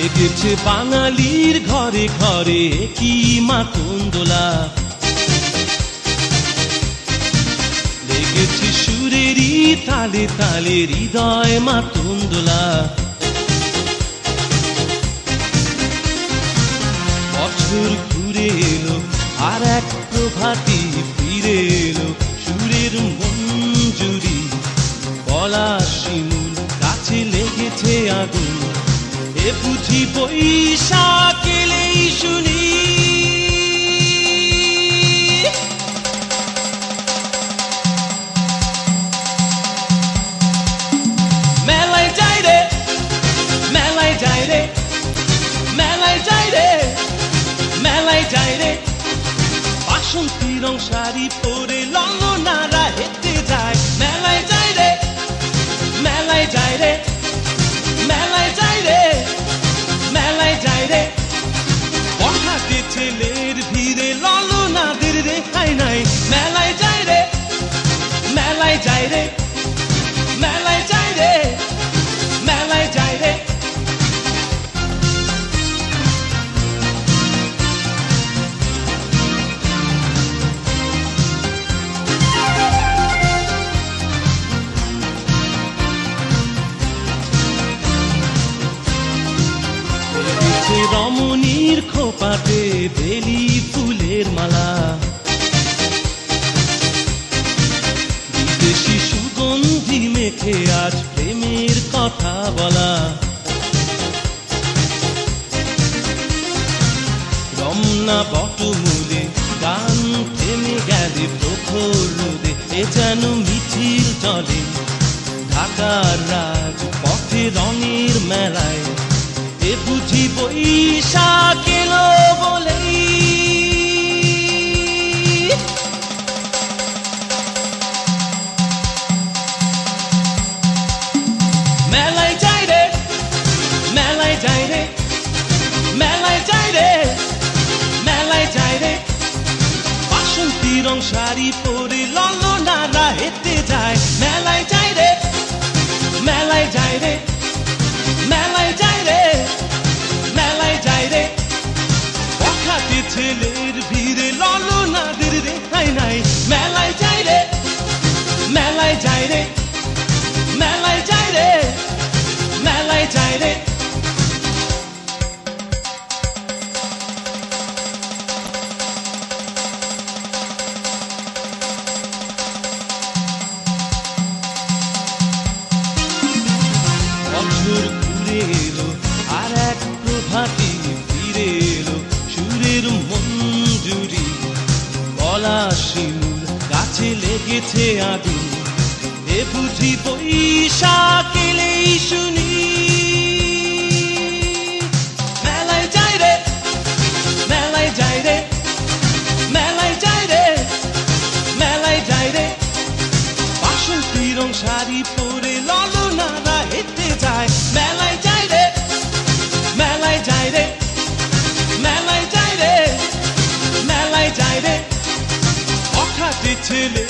লেগেছে বাঙালির ঘরে ঘরে কি মাতঙ্গলা, লেগেছে সুরেরই তালে তালে হৃদয় মাতঙ্গলা। বছর ঘুরে এলো আর এক প্রভাতী ফিরে এলো, সুরের মঞ্জুরি গলা শিমুল গাছে লেগেছে আগুন, এ বুঝি বৈশাখ এলেই শুনি। মেলায় যাই রে, মেলায় যাই রে, মেলায় যাই রে, মেলায় যাই রে, বাসন্তী রং শাড়ি পরে ললনারা হেঁটে যায়। মেলায় যাই রে, মেলায় যাই রে, মেলায় যাই রে, মেলায় যাই রে, বখাটে ছেলের ভিড়ে ললনাদের রেহাই নাই। মেলায় যাই রে, মেলায় যাই রে, মেলায় যাই রে, মেলায় যাই রে। রমণীর খোপাতে বেলি ফুলের মালা, বিদেশি সুগন্ধি মেখে আজ প্রেমের কথা বলা। রমনা বটমূলে গান থেমে গেলে প্রখর রোদে, এ যেন মিছিল চলে ঢাকার রাজ পথে রঙের মেলায়, এ বুঝি বৈশাখ এলো বলেই। মেলায় যাই রে, মেলায় যাই রে, মেলায় যাই রে, মেলায় যাই রে, বাসন্তী রং শাড়ি পরে ললনারা হেঁটে যায়। মেলায় যাই রে, মেলায় যাই রে, মেলায় যাই রে, মেলায় যাই রে, বখাটে ছেলের ভিড়ে ললনাদের রেহাই নাই। মেলায় যাই রে, মেলায় যাই রে, মেলায় যাই রে, মেলায় যাই রে। বছর ঘুরে এলো আর এক প্রভাতী ফিরে এলো, সুরের মঞ্জুরি গলা শিমুল গাছে লেগেছে আগুন, এ বুঝি বৈশাখ এলেই শুনি। মেলায় যাই রে, মেলায় যাই রে, মেলায় যাই রে, মেলায় যাই রে, বাসন্তী রং শাড়ি পরে ললনারা হেঁটে যায়। মেলায় যাই রে, মেলায় যাই রে, মেলায় যাই রে, মেলায় যাই রে, বখাটে ছেলে